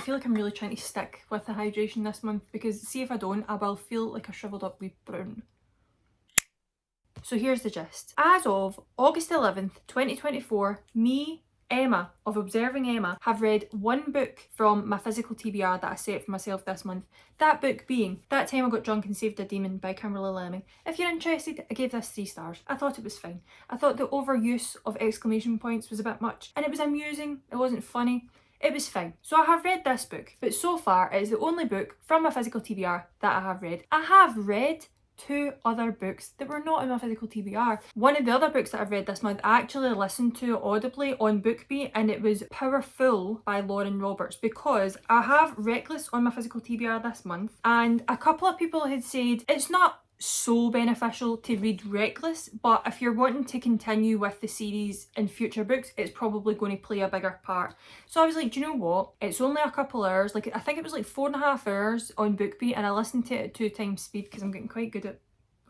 feel like I'm really trying to stick with the hydration this month, because see if I don't, I will feel like a shriveled up wee brown. So here's the gist. As of August 11th, 2024, me, Emma, of Observing Emma, have read one book from my physical TBR that I set for myself this month. That book being That Time I Got Drunk and Saved a Demon by Kimberly Lemming. If you're interested, I gave this 3 stars. I thought it was fine. I thought the overuse of exclamation points was a bit much, and it was amusing, it wasn't funny. It was fine. So I have read this book, but so far it is the only book from my physical TBR that I have read. I have read 2 other books that were not in my physical TBR. One of the other books that I've read this month I actually listened to audibly on BookBeat, and it was Powerful by Lauren Roberts, because I have Reckless on my physical TBR this month, and a couple of people had said it's not so beneficial to read Reckless, but if you're wanting to continue with the series in future books, it's probably going to play a bigger part. So I was like, do you know what? It's only a couple hours, like I think it was like 4.5 hours on BookBeat, and I listened to it at 2 times speed because I'm getting quite good at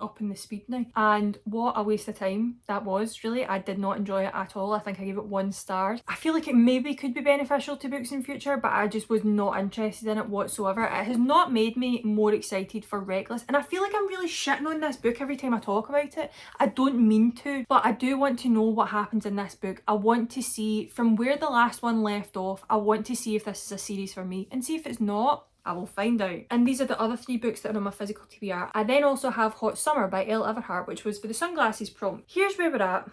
upping the speed now. And what a waste of time that was, really. I did not enjoy it at all. I think I gave it 1 star. I feel like it maybe could be beneficial to books in future, but I just was not interested in it whatsoever. It has not made me more excited for Reckless, and I feel like I'm really shitting on this book every time I talk about it. I don't mean to, but I do want to know what happens in this book. I want to see from where the last one left off. I want to see if this is a series for me, and see if it's not, I will find out. And these are the other 3 books that are on my physical TBR. I then also have Hot Summer by Elle Everhart, which was for the sunglasses prompt. Here's where we're at,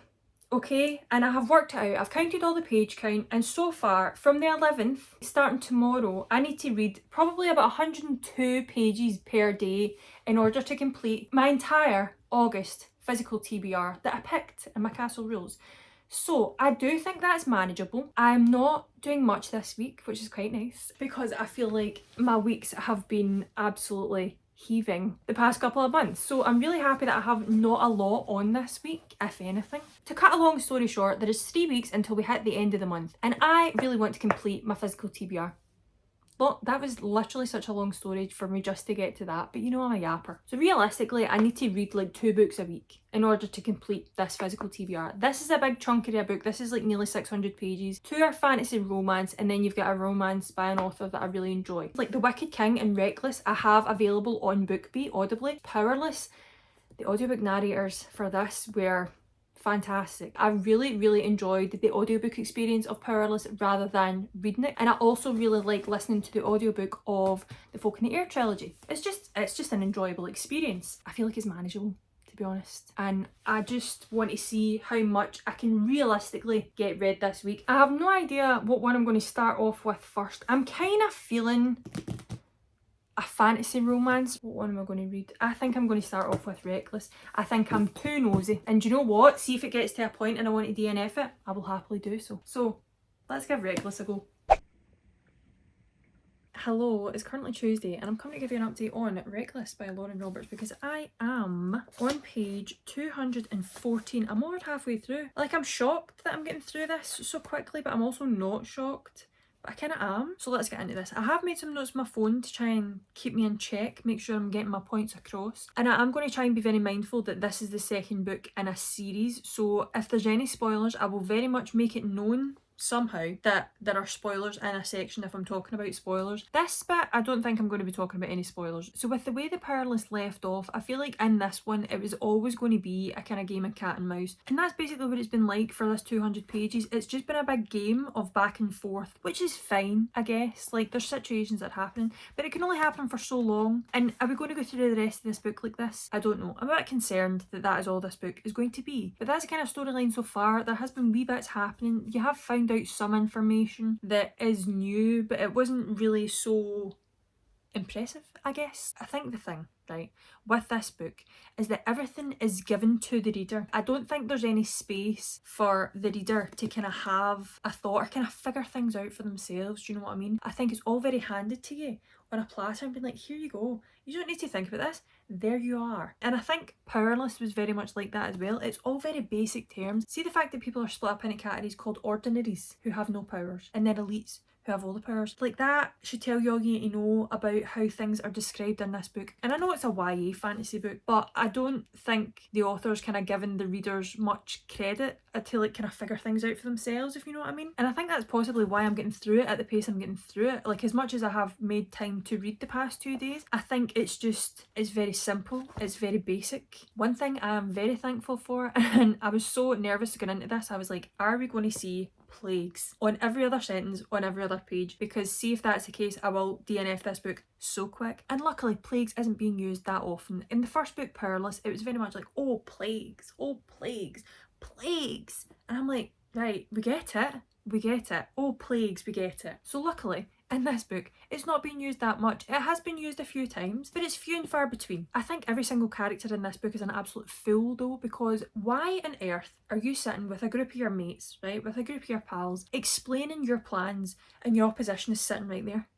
okay? And I have worked it out. I've counted all the page count, and so far, from the 11th, starting tomorrow, I need to read probably about 102 pages per day in order to complete my entire August physical TBR that I picked in my Castle Rules. So I do think that's manageable. I'm not doing much this week, which is quite nice, because I feel like my weeks have been absolutely heaving the past couple of months. So I'm really happy that I have not a lot on this week, if anything. To cut a long story short, there is 3 weeks until we hit the end of the month, and I really want to complete my physical TBR. Well, that was literally such a long story for me just to get to that, but you know I'm a yapper. So realistically, I need to read like 2 books a week in order to complete this physical TBR. This is a big chunk of a book. This is like nearly 600 pages. 2 are fantasy romance, and then you've got a romance by an author that I really enjoy. Like The Wicked King and Reckless, I have available on BookBeat audibly. Powerless, the audiobook narrators for this were fantastic. I really enjoyed the audiobook experience of Powerless rather than reading it, and I also really like listening to the audiobook of the Folk in the Air trilogy. It's just an enjoyable experience. I feel like it's manageable, to be honest, and I just want to see how much I can realistically get read this week. I have no idea what one I'm going to start off with first. I'm kind of feeling a fantasy romance. What one am I going to read? I think I'm going to start off with Reckless. I think I'm too nosy, and do you know what? See if it gets to a point and I want to DNF it, I will happily do so. So let's give Reckless a go. Hello, it's currently Tuesday, and I'm coming to give you an update on Reckless by Lauren Roberts, because I am on page 214. I'm over halfway through. Like, I'm shocked that I'm getting through this so quickly, but I'm also not shocked. I kind of am. So let's get into this. I have made some notes on my phone to try and keep me in check, make sure I'm getting my points across. And I am going to try and be very mindful that this is the second book in a series. So if there's any spoilers, I will very much make it known somehow that there are spoilers in a section if I'm talking about spoilers. This bit, I don't think I'm going to be talking about any spoilers. So with the way the Powerless left off, I feel like in this one it was always going to be a kind of game of cat and mouse, and that's basically what it's been like for this 200 pages. It's just been a big game of back and forth, which is fine, I guess. Like, there's situations that happen, but it can only happen for so long. And are we going to go through the rest of this book like this? I don't know. I'm a bit concerned that that is all this book is going to be, but that's the kind of storyline so far. There has been wee bits happening. You have found out some information that is new, but it wasn't really so impressive, I guess. I think the thing, right, with this book is that everything is given to the reader. I don't think there's any space for the reader to kind of have a thought or kind of figure things out for themselves. Do you know what I mean? I think it's all very handed to you on a platter and being like, here you go. You don't need to think about this. There you are. And I think Powerless was very much like that as well. It's all very basic terms. See the fact that people are split up into categories called ordinaries who have no powers, and then elites who have all the powers. Like, that should tell you all you need to know about how things are described in this book. And I know it's a YA fantasy book, but I don't think the author's kind of given the readers much credit to like kind of figure things out for themselves, if you know what I mean. And I think that's possibly why I'm getting through it at the pace I'm getting through it. Like, as much as I have made time to read the past 2 days, I think it's very simple, it's very basic. One thing I am very thankful for, and I was so nervous going into this, I was like, are we going to see plagues on every other sentence, on every other page? Because see if that's the case, I will DNF this book so quick. And luckily, plagues isn't being used that often. In the first book, Powerless, it was very much like, oh plagues, plagues. And I'm like, right, we get it. Oh plagues, we get it. So luckily, in this book, it's not being used that much. It has been used a few times, but it's few and far between. I think every single character in this book is an absolute fool though, because why on earth are you sitting with a group of your mates, right, with a group of your pals, explaining your plans and your opposition is sitting right there?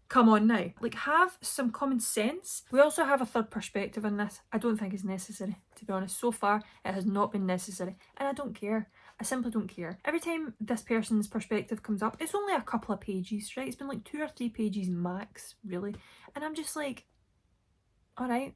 Come on now. Like, have some common sense. We also have a third perspective on this. I don't think it's necessary, to be honest. So far, it has not been necessary. And I don't care. I simply don't care. Every time this person's perspective comes up, it's only a couple of pages, right? It's been like 2 or 3 pages max, really. And I'm just like, alright,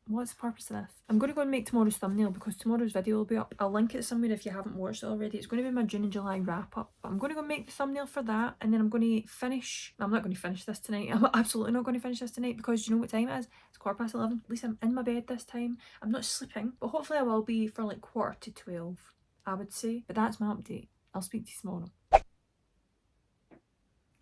what's the purpose of this? I'm going to go and make tomorrow's thumbnail because tomorrow's video will be up. I'll link it somewhere if you haven't watched it already. It's going to be my June and July wrap up. But I'm going to go make the thumbnail for that, and then I'm going to finish. I'm not going to finish this tonight. I'm absolutely not going to finish this tonight because you know what time it is? It's 11:15. At least I'm in my bed this time. I'm not sleeping, but hopefully I will be for like 11:45, I would say. But that's my update. I'll speak to you tomorrow.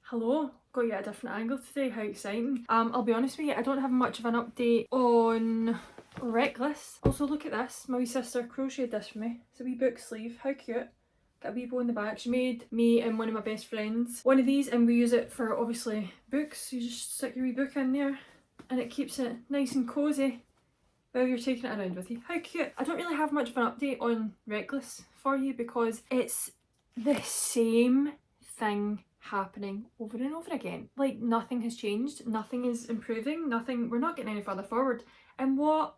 Hello, got you at a different angle today, how exciting. I'll be honest with you, I don't have much of an update on Reckless. Also, look at this, my wee sister crocheted this for me. It's a wee book sleeve, how cute. Got a wee bow in the back. She made me and one of my best friends one of these, and we use it for obviously books. You just stick your wee book in there and it keeps it nice and cosy while you're taking it around with you. How cute. I don't really have much of an update on Reckless for you because it's the same thing happening over and over again. Like, nothing has changed, nothing is improving, we're not getting any further forward. And what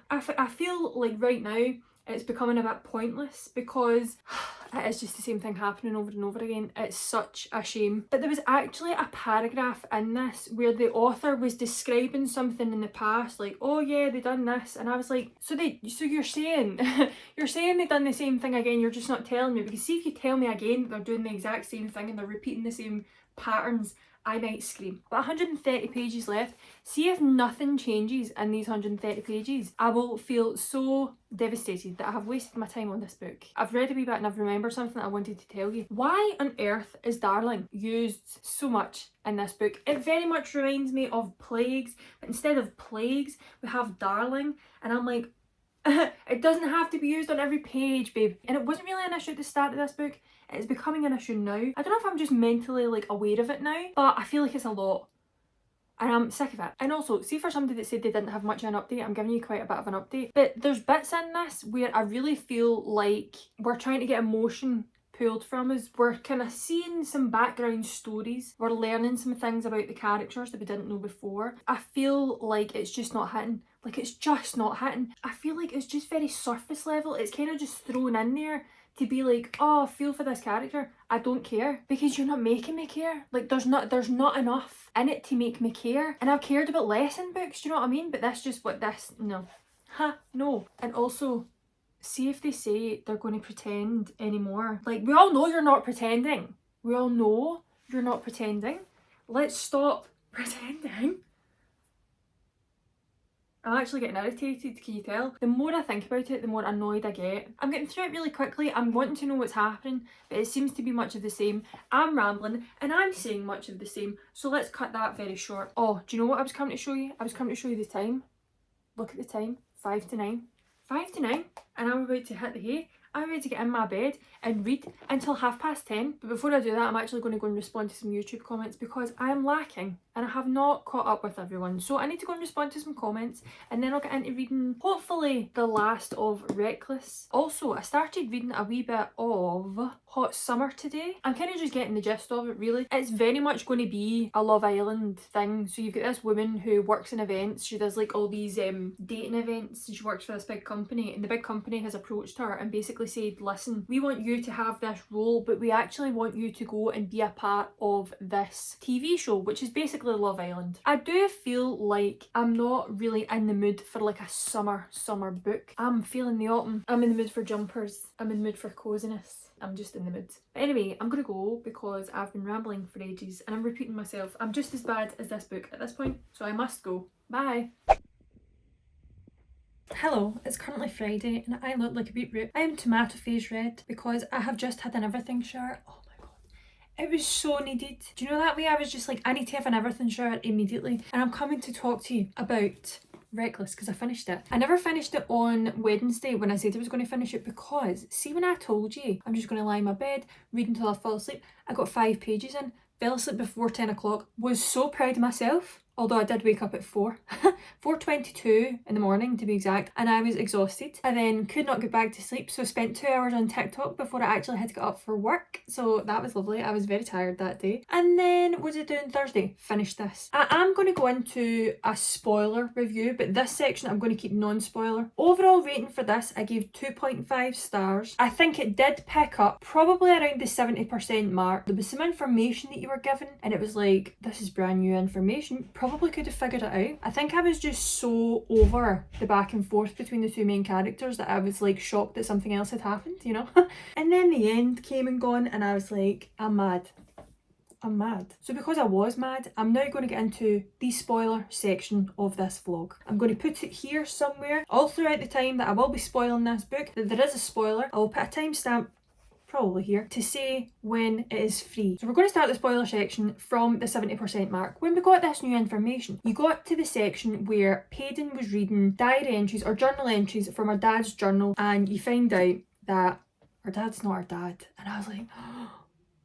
I feel like right now it's becoming a bit pointless because it is just the same thing happening over and over again. It's such a shame. But there was actually a paragraph in this where the author was describing something in the past, like, oh yeah, they done this, and I was like, so you're saying you're saying they done the same thing again, you're just not telling me? Because see, if you tell me again that they're doing the exact same thing and they're repeating the same patterns, I might scream. But 130 pages left. See if nothing changes in these 130 pages. I will feel so devastated that I have wasted my time on this book. I've read a wee bit and I've remembered something that I wanted to tell you. Why on earth is darling used so much in this book? It very much reminds me of plagues, but instead of plagues, we have darling. And I'm like, it doesn't have to be used on every page, babe. And it wasn't really an issue at the start of this book. It's becoming an issue now. I don't know if I'm just mentally like aware of it now, but I feel like it's a lot. And I'm sick of it. And also, see, for somebody that said they didn't have much of an update, I'm giving you quite a bit of an update. But there's bits in this where I really feel like we're trying to get emotion pulled from us. We're kind of seeing some background stories. We're learning some things about the characters that we didn't know before. I feel like it's just not hitting. Like, it's just not hitting. I feel like it's just very surface level. It's kind of just thrown in there to be like, oh, I feel for this character. I don't care, because you're not making me care. Like, there's not enough in it to make me care. And I've cared about less in books, do you know what I mean? But that's just what this, no. No. And also, see if they say they're going to pretend anymore. Like, we all know you're not pretending. We all know you're not pretending. Let's stop pretending. I'm actually getting irritated, can you tell? The more I think about it, the more annoyed I get. I'm getting through it really quickly. I'm wanting to know what's happening, but it seems to be much of the same. I'm rambling and I'm saying much of the same. So let's cut that very short. Oh, do you know what I was coming to show you? I was coming to show you the time. Look at the time. 5 to 9. 5 to 9. And I'm about to hit the hay. I'm ready to get in my bed and read until 10:30. But before I do that, I'm actually going to go and respond to some YouTube comments because I am lacking and I have not caught up with everyone. So I need to go and respond to some comments, and then I'll get into reading, hopefully, the last of Reckless. Also, I started reading a wee bit of Hot Summer today. I'm kind of just getting the gist of it, really. It's very much going to be a Love Island thing. So you've got this woman who works in events. She does like all these dating events. She works for this big company, and the big company has approached her and basically said, listen, we want you to have this role, but we actually want you to go and be a part of this TV show, which is basically Love Island. I do feel like I'm not really in the mood for like a summer book. I'm feeling the autumn. I'm in the mood for jumpers. I'm in the mood for coziness. I'm just in the mood. But anyway, I'm gonna go because I've been rambling for ages and I'm repeating myself. I'm just as bad as this book at this point, so I must go. Bye. Hello, it's currently Friday and I look like a beetroot. I am tomato face red because I have just had an everything shower. Oh my god. It was so needed. Do you know that way I was just like, I need to have an everything shower immediately. And I'm coming to talk to you about Reckless because I finished it. I never finished it on Wednesday when I said I was going to finish it because, see, when I told you I'm just going to lie in my bed, read until I fall asleep, I got 5 pages in, fell asleep before 10 o'clock, was so proud of myself. Although I did wake up at 4:22 in the morning to be exact, and I was exhausted. I then could not get back to sleep, so spent 2 hours on TikTok before I actually had to get up for work. So that was lovely. I was very tired that day. And then what was I doing Thursday? Finished this. I am going to go into a spoiler review, but this section I'm going to keep non-spoiler. Overall rating for this, I gave 2.5 stars. I think it did pick up probably around the 70% mark. There was some information that you were given, and it was like, this is brand new information. Probably could have figured it out. I think I was just so over the back and forth between the two main characters that I was like shocked that something else had happened, you know? And then the end came and gone and I was like, I'm mad. I'm mad. So because I was mad, I'm now going to get into the spoiler section of this vlog. I'm going to put it here somewhere all throughout the time that I will be spoiling this book, that there is a spoiler. I will put a timestamp probably here to say when it is free. So we're going to start the spoiler section from the 70% mark. When we got this new information, you got to the section where Paden was reading diary entries or journal entries from her dad's journal, and you find out that her dad's not her dad. And I was like,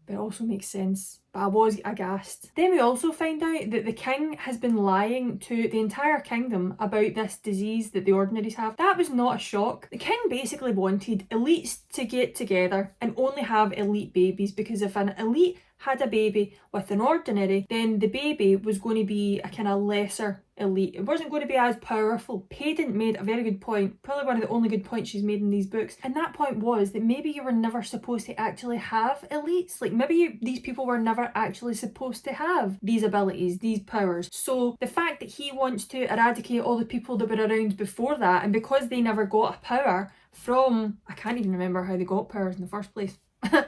but it also makes sense. But I was aghast. Then we also find out that the king has been lying to the entire kingdom about this disease that the ordinaries have. That was not a shock. The king basically wanted elites to get together and only have elite babies, because if an elite had a baby with an ordinary, then the baby was going to be a kind of lesser elite. It wasn't going to be as powerful. Paden made a very good point, probably one of the only good points she's made in these books, and that point was that maybe you were never supposed to actually have elites. Like maybe these people were never actually supposed to have these abilities, these powers. So the fact that he wants to eradicate all the people that were around before that, and because they never got a power from, I can't even remember how they got powers in the first place.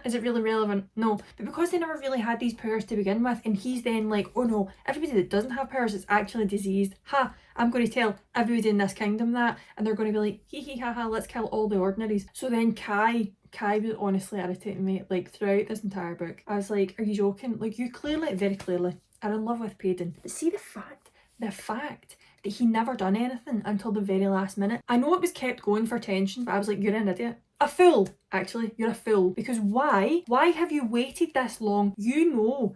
Is it really relevant? No. But because they never really had these powers to begin with, and he's then like, oh no, everybody that doesn't have powers is actually diseased. Ha, I'm going to tell everybody in this kingdom that, and they're going to be like, hee hee ha ha, let's kill all the ordinaries. So then Kai was honestly irritating me, like throughout this entire book. I was like, are you joking? Like, you clearly, very clearly, are in love with Paden. But see the fact that he never done anything until the very last minute. I know it was kept going for tension, but I was like, you're an idiot. A fool, actually. You're a fool. Because why? Why have you waited this long? You know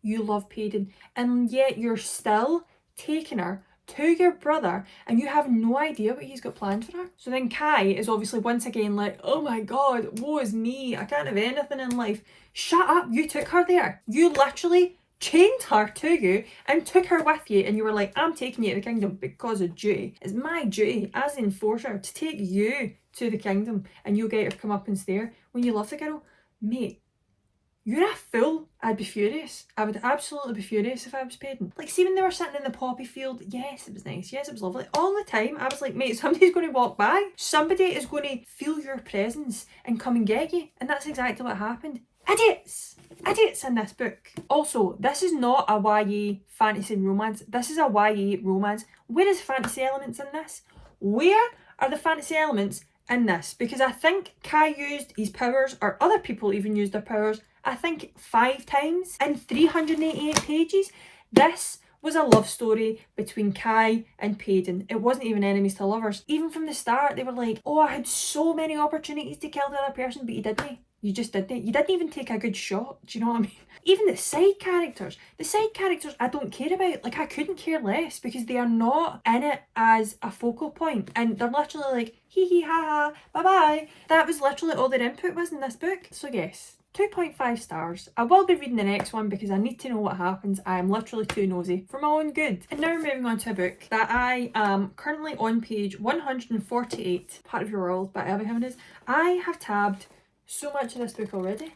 you love Paden, and yet you're still taking her to your brother and you have no idea what he's got planned for her. So then Kai is obviously once again like, oh my god, woe is me, I can't have anything in life. Shut up, you took her there. You literally chained her to you and took her with you, and you were like, I'm taking you to the kingdom because of duty. It's my duty as an enforcer to take you to the kingdom, and you'll get her come up and stare when you love the girl. Mate, you're a fool. I'd be furious. I would absolutely be furious if I was Paden. Like, see when they were sitting in the poppy field, yes, it was nice, yes, it was lovely. All the time, I was like, mate, somebody's going to walk by. Somebody is going to feel your presence and come and get you. And that's exactly what happened. Idiots in this book. Also, this is not a YA fantasy romance. This is a YA romance. Where is fantasy elements in this? Where are the fantasy elements in this? Because I think Kai used his powers, or other people even used their powers, I think 5 times in 388 pages. This was a love story between Kai and Paden. It wasn't even enemies to lovers. Even from the start, they were like, oh, I had so many opportunities to kill the other person, but you didn't. You just didn't. You didn't even take a good shot. Do you know what I mean? Even the side characters I don't care about. Like, I couldn't care less because they are not in it as a focal point, and they're literally like hee hee ha ha bye bye. That was literally all their input was in this book. So yes, 2.5 stars. I will be reading the next one because I need to know what happens. I am literally too nosy for my own good. And now we're moving on to a book that I am currently on page 148, Part of Your World by Abby Jimenez. I have tabbed so much of this book already.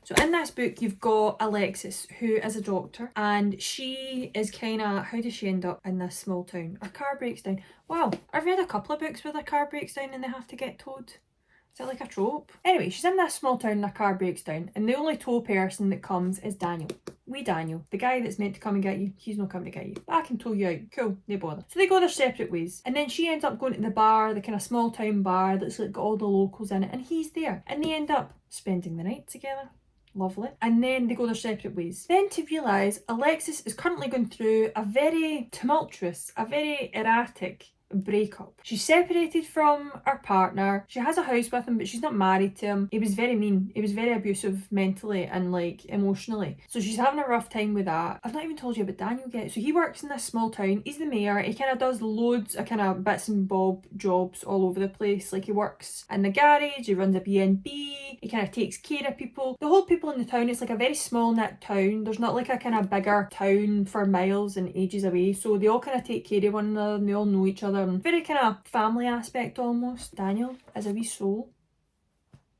So in this book you've got Alexis, who is a doctor, and she is kind of, how does she end up in this small town? Her car breaks down. Wow, I've read a couple of books where their car breaks down and they have to get towed. Is that like a trope? Anyway, she's in this small town and her car breaks down, and the only tow person that comes is Daniel. Wee Daniel, the guy that's meant to come and get you, he's not coming to get you. But I can tow you out. Cool, no bother. So they go their separate ways. And then she ends up going to the bar, the kind of small town bar that's like got all the locals in it, and he's there. And they end up spending the night together. Lovely. And then they go their separate ways. Then to realise Alexis is currently going through a very tumultuous, a very erratic breakup. She's separated from her partner. She has a house with him, but she's not married to him. He was very mean. He was very abusive mentally and like emotionally. So she's having a rough time with that. I've not even told you about Daniel yet. So he works in this small town. He's the mayor. He kind of does loads of kind of bits and bob jobs all over the place. Like, he works in the garage, he runs a B&B, he kind of takes care of people. The whole people in the town, it's like a very small knit town. There's not like a kind of bigger town for miles and ages away. So they all kind of take care of one another and they all know each other. And very kind of family aspect almost. Daniel is a wee soul.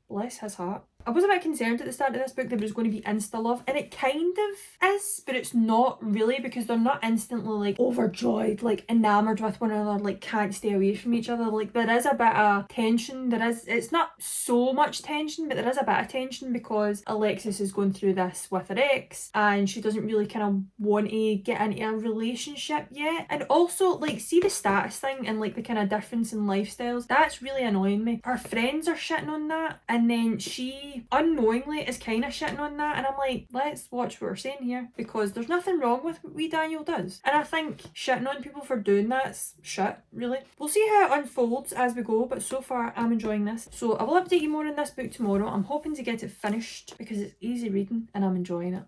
Bless his heart. I was a bit concerned at the start of this book that there was going to be insta love, and it kind of is, but it's not really, because they're not instantly like overjoyed, like enamoured with one another, like can't stay away from each other. Like, there is a bit of tension. It's not so much tension, but there is a bit of tension because Alexis is going through this with her ex and she doesn't really kind of want to get into a relationship yet. And also, like, see the status thing and like the kind of difference in lifestyles, that's really annoying me. Her friends are shitting on that, and then she unknowingly is kind of shitting on that, and I'm like, let's watch what we're saying here, because there's nothing wrong with what wee Daniel does, and I think shitting on people for doing that's shit, really. We'll see how it unfolds as we go, but so far I'm enjoying this. So I will update you more on this book tomorrow. I'm hoping to get it finished because it's easy reading and I'm enjoying it.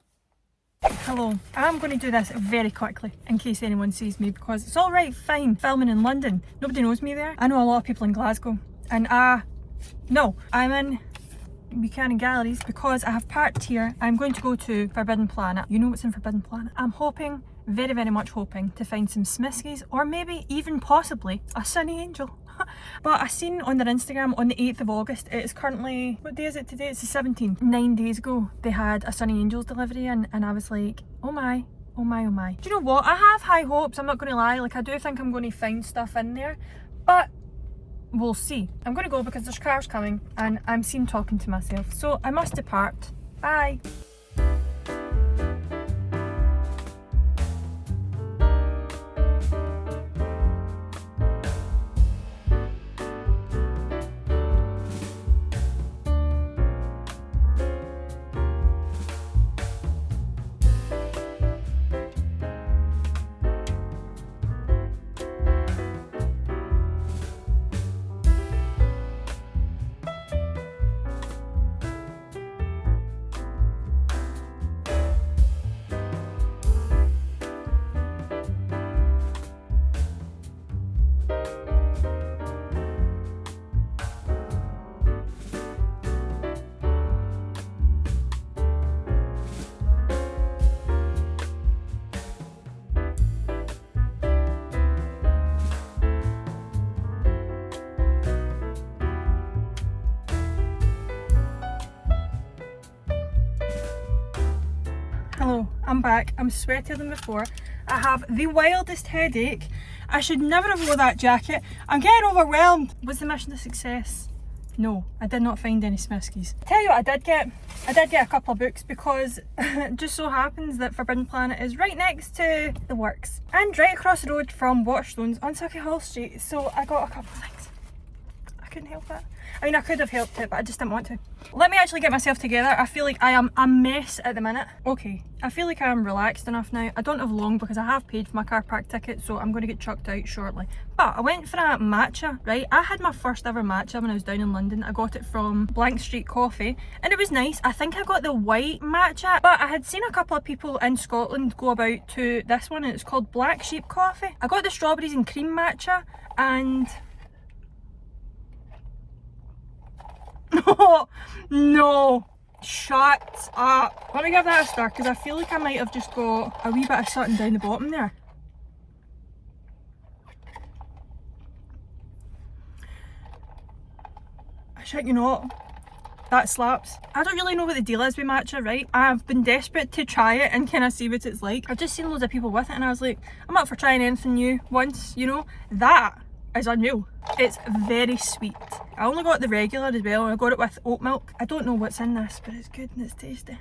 Hello, I'm going to do this very quickly in case anyone sees me, because it's alright, fine, filming in London, nobody knows me there. I know a lot of people in Glasgow, and no, I'm in Buchanan Galleries because I have parked here. I'm going to go to Forbidden Planet. You know what's in Forbidden Planet. I'm hoping, very very much hoping, to find some Smiskies, or maybe even possibly a Sunny Angel. But I seen on their Instagram on the 8th of August, it's currently, what day is it today? It's the 17th. 9 days ago they had a Sunny Angels delivery in, and I was like, oh my, oh my, oh my. Do you know what? I have high hopes, I'm not going to lie. Like, I do think I'm going to find stuff in there, but we'll see. I'm going to go because there's cars coming and I'm seen talking to myself. So I must depart. Bye. Hello, I'm back. I'm sweatier than before. I have the wildest headache. I should never have wore that jacket. I'm getting overwhelmed. Was the mission a success? No, I did not find any Smiskies. Tell you what I did get. I did get a couple of books because it just so happens that Forbidden Planet is right next to the works and right across the road from Waterstones on Sauchiehall Street. So I got a couple of things. I couldn't help it. I mean, I could have helped it, but I just didn't want to. Let me actually get myself together. I feel like I am a mess at the minute. Okay, I feel like I am relaxed enough now. I don't have long because I have paid for my car park ticket, so I'm going to get chucked out shortly. But I went for a matcha, right? I had my first ever matcha when I was down in London. I got it from Blank Street Coffee and it was nice. I think I got the white matcha, but I had seen a couple of people in Scotland go about to this one and it's called Black Sheep Coffee. I got the strawberries and cream matcha and... No, shut up. Let me give that a star because I feel like I might have just got a wee bit of something down the bottom there. I shit you not, that slaps. I don't really know what the deal is with matcha, right? I've been desperate to try it and kind of see what it's like. I've just seen loads of people with it and I was like, I'm up for trying anything new once, you know? That is unreal. It's very sweet. I only got the regular as well and I got it with oat milk. I don't know what's in this, but it's good and it's tasty.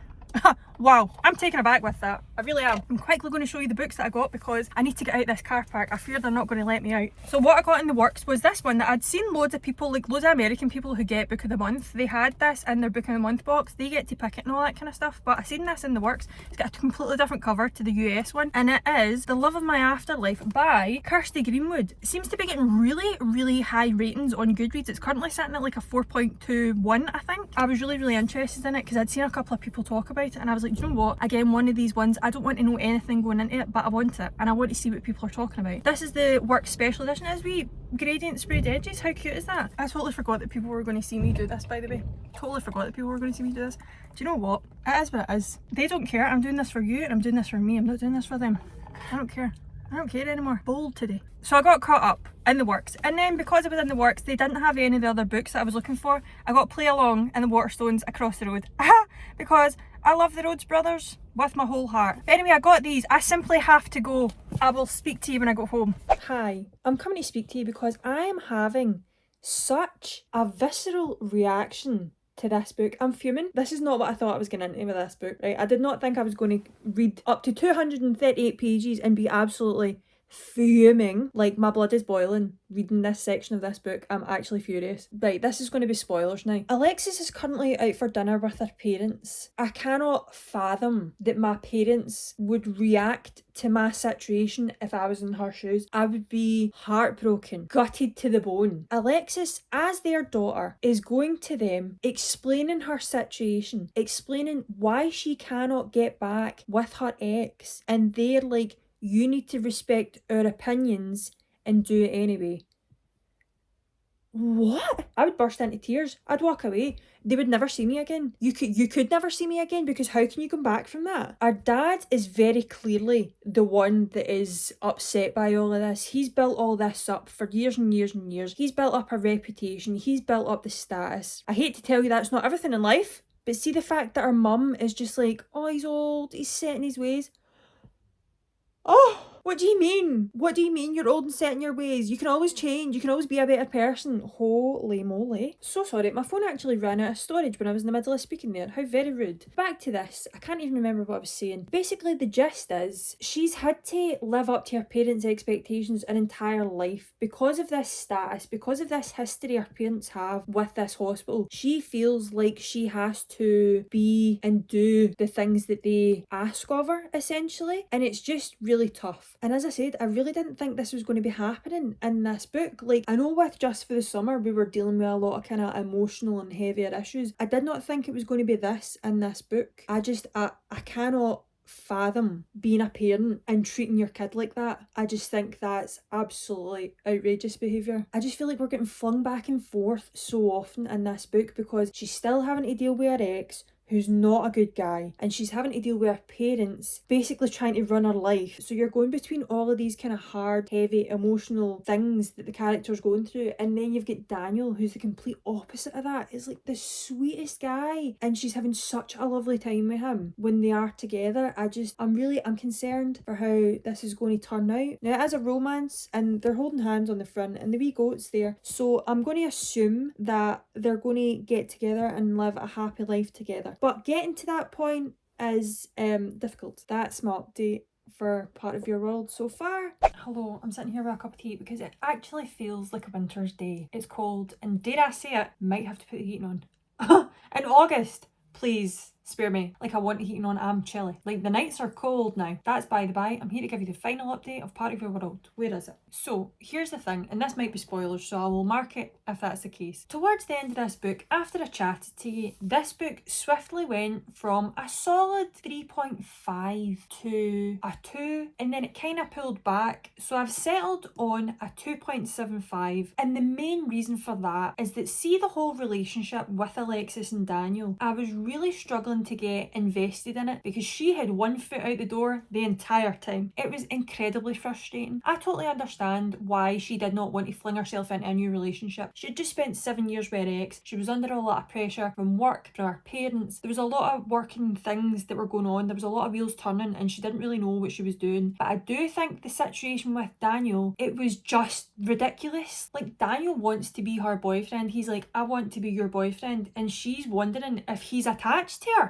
Wow, I'm taken aback with that. I really am. I'm quickly going to show you the books that I got because I need to get out this car park. I fear they're not going to let me out. So what I got in the works was this one that I'd seen loads of people, like loads of American people who get Book of the Month. They had this in their Book of the Month box. They get to pick it and all that kind of stuff. But I seen this in the works. It's got a completely different cover to the US one. And it is The Love of My Afterlife by Kirsty Greenwood. It seems to be getting really, really high ratings on Goodreads. It's currently sitting at like a 4.21, I think. I was really, really interested in it because I'd seen a couple of people talk about it and I was like, you know what? Again, one of these ones, I don't want to know anything going into it, but I want it and I want to see what people are talking about. This is the Works Special Edition. As we gradient sprayed edges. How cute is that? I totally forgot that people were going to see me do this, by the way. Totally forgot that people were going to see me do this. Do you know what? It is what it is. They don't care. I'm doing this for you and I'm doing this for me. I'm not doing this for them. I don't care. I don't care anymore. Bold today. So I got caught up in the works, and then because I was in the works they didn't have any of the other books that I was looking for. I got Play Along and the Waterstones Across the Road because I love the Rhodes Brothers with my whole heart. But anyway, I got these. I simply have to go. I will speak to you when I go home. Hi, I'm coming to speak to you because I am having such a visceral reaction to this book. I'm fuming. This is not what I thought I was going into with this book, right? I did not think I was going to read up to 238 pages and be absolutely fuming. Like, my blood is boiling reading this section of this book. I'm actually furious. Right, this is going to be spoilers now. Alexis is currently out for dinner with her parents. I cannot fathom that my parents would react to my situation if I was in her shoes. I would be heartbroken, gutted to the bone. Alexis, as their daughter, is going to them, explaining her situation, explaining why she cannot get back with her ex, and they're like, you need to respect our opinions and do it anyway. What? I would burst into tears. I'd walk away. They would never see me again. You could never see me again because how can you come back from that? Our dad is very clearly the one that is upset by all of this. He's built all this up for years and years and years. He's built up a reputation. He's built up the status. I hate to tell you that's not everything in life, but see the fact that our mum is just like, oh, he's old, he's set in his ways. Oh, what do you mean? What do you mean you're old and set in your ways? You can always change. You can always be a better person. Holy moly. So sorry, my phone actually ran out of storage when I was in the middle of speaking there. How very rude. Back to this. I can't even remember what I was saying. Basically, the gist is she's had to live up to her parents' expectations an entire life. Because of this status, because of this history her parents have with this hospital, she feels like she has to be and do the things that they ask of her, essentially. And it's just really tough. And as I said, I really didn't think this was going to be happening in this book. Like, I know with Just for the Summer, we were dealing with a lot of kind of emotional and heavier issues. I did not think it was going to be this in this book. I cannot fathom being a parent and treating your kid like that. I just think that's absolutely outrageous behaviour. I just feel like we're getting flung back and forth so often in this book because she's still having to deal with her ex, who's not a good guy, and she's having to deal with her parents basically trying to run her life. So you're going between all of these kind of hard, heavy, emotional things that the character's going through, and then you've got Daniel, who's the complete opposite of that. Is like the sweetest guy, and she's having such a lovely time with him when they are together. I'm concerned for how this is going to turn out. Now, it is a romance, and they're holding hands on the front, and the wee goat's there, so I'm going to assume that they're going to get together and live a happy life together. But getting to that point is difficult. That's Mark Day for Part of Your World so far. Hello, I'm sitting here with a cup of tea because it actually feels like a winter's day. It's cold and dare I say it, might have to put the heating on. In August, please spare me. Like, I want the heating on, I'm chilly. Like, the nights are cold now. That's by the by. I'm here to give you the final update of Part of Your World. Where is it? So, here's the thing, and this might be spoilers, so I will mark it if that's the case. Towards the end of this book, after I chatted to you, this book swiftly went from a solid 3.5 to a 2, and then it kind of pulled back. So I've settled on a 2.75, and the main reason for that is that, see the whole relationship with Alexis and Daniel, I was really struggling to get invested in it because she had one foot out the door the entire time. It was incredibly frustrating. I totally understand why she did not want to fling herself into a new relationship. She had just spent 7 years with her ex. She was under a lot of pressure from work, from her parents. There was a lot of working things that were going on. There was a lot of wheels turning and she didn't really know what she was doing. But I do think the situation with Daniel, it was just ridiculous. Like, Daniel wants to be her boyfriend. He's like, I want to be your boyfriend. And she's wondering if he's attached to her.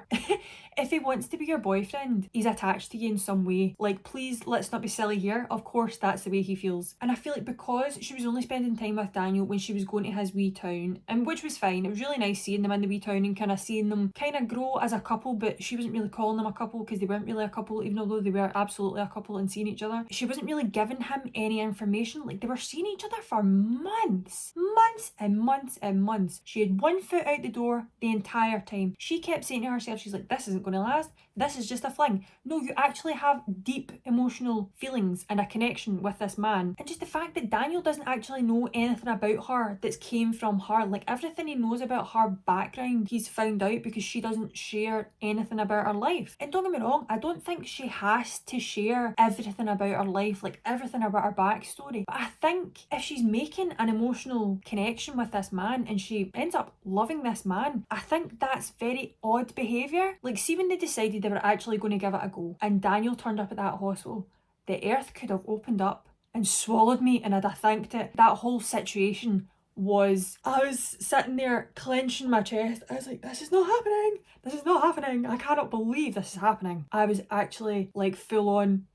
If he wants to be your boyfriend, he's attached to you in some way. Like, please, let's not be silly here. Of course, that's the way he feels. And I feel like because she was only spending time with Daniel when she was going to his wee town, and which was fine. It was really nice seeing them in the wee town and kind of seeing them kind of grow as a couple, but she wasn't really calling them a couple because they weren't really a couple, even though they were absolutely a couple and seeing each other. She wasn't really giving him any information. Like, they were seeing each other for months. Months and months and months. She had one foot out the door the entire time. She kept saying to herself, she's like, this isn't going to last. This is just a fling. No, you actually have deep emotional feelings and a connection with this man. And just the fact that Daniel doesn't actually know anything about her that's came from her. Like, everything he knows about her background, he's found out because she doesn't share anything about her life. And don't get me wrong, I don't think she has to share everything about her life, like everything about her backstory. But I think if she's making an emotional connection with this man and she ends up loving this man, I think that's very odd behaviour. Like, see when they decided they were actually going to give it a go and Daniel turned up at that hospital, the earth could have opened up and swallowed me and I'd have thanked it. That whole situation was, I was sitting there clenching my chest. I was like, this is not happening. This is not happening. I cannot believe this is happening. I was actually like full on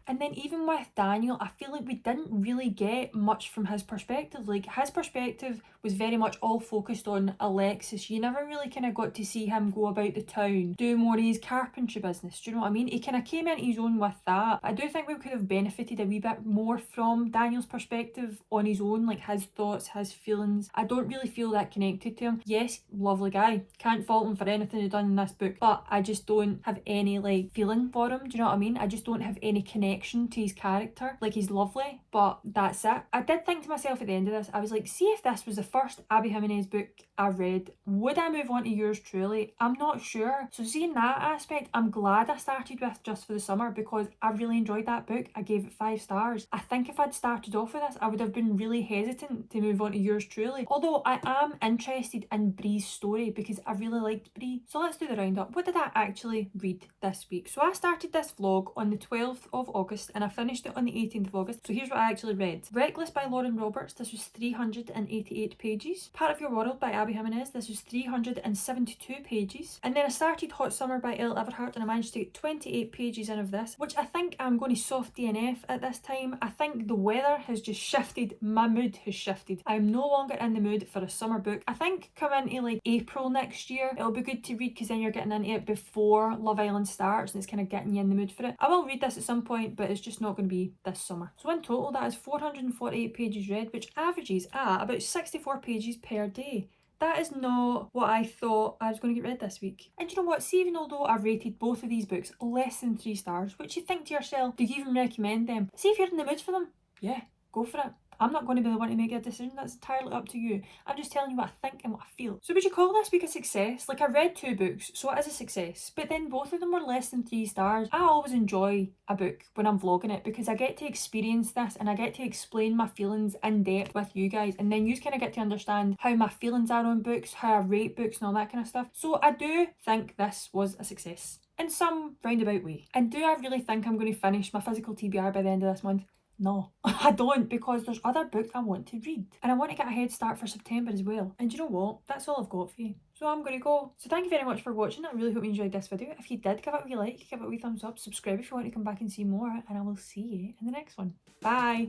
And then even with Daniel, I feel like we didn't really get much from his perspective. Like, his perspective was very much all focused on Alexis. You never really kind of got to see him go about the town, do more of his carpentry business. Do you know what I mean? He kind of came into his own with that. I do think we could have benefited a wee bit more from Daniel's perspective on his own, like his thoughts, his feelings. I don't really feel that connected to him. Yes, lovely guy. Can't fault him for anything he's done in this book, but I just don't have any like feeling for him. Do you know what I mean? I just don't have any connection to his character. Like, he's lovely, but that's it. I did think to myself at the end of this, I was like, see if this was the first Abby Jimenez book I read, would I move on to Yours Truly? I'm not sure. So seeing that aspect, I'm glad I started with Just for the Summer because I really enjoyed that book. I gave it 5 stars. I think if I'd started off with this, I would have been really hesitant to move on to Yours Truly. Although I am interested in Bree's story because I really liked Bree. So let's do the roundup. What did I actually read this week? So I started this vlog on the 12th of August and I finished it on the 18th of August. So here's what I actually read. Reckless by Lauren Roberts. This was 388 pages. Part of Your World by Abby Jimenez. This was 372 pages. And then I started Hot Summer by Elle Everhart and I managed to get 28 pages in of this, which I think I'm going to soft DNF at this time. I think the weather has just shifted. My mood has shifted. I'm no longer in the mood for a summer book. I think come into like April next year, it'll be good to read because then you're getting into it before Love Island starts and it's kind of getting you in the mood for it. I will read this at some point, but it's just not going to be this summer. So in total, that is 448 pages read, which averages at about 64 pages per day. That is not what I thought I was going to get read this week. And you know what? See, even although I've rated both of these books less than 3 stars, which you think to yourself, do you even recommend them? See if you're in the mood for them. Yeah, go for it. I'm not going to be the one to make a decision. That's entirely up to you. I'm just telling you what I think and what I feel. So would you call this week a success? Like, I read 2 books, so it is a success. But then both of them were less than 3 stars. I always enjoy a book when I'm vlogging it because I get to experience this and I get to explain my feelings in depth with you guys. And then you kind of get to understand how my feelings are on books, how I rate books and all that kind of stuff. So I do think this was a success in some roundabout way. And do I really think I'm going to finish my physical TBR by the end of this month? No, I don't, because there's other books I want to read and I want to get a head start for September as well. And you know what? That's all I've got for you. So I'm going to go. So thank you very much for watching. I really hope you enjoyed this video. If you did, give it a wee like, give it a wee thumbs up, subscribe if you want to come back and see more, and I will see you in the next one. Bye!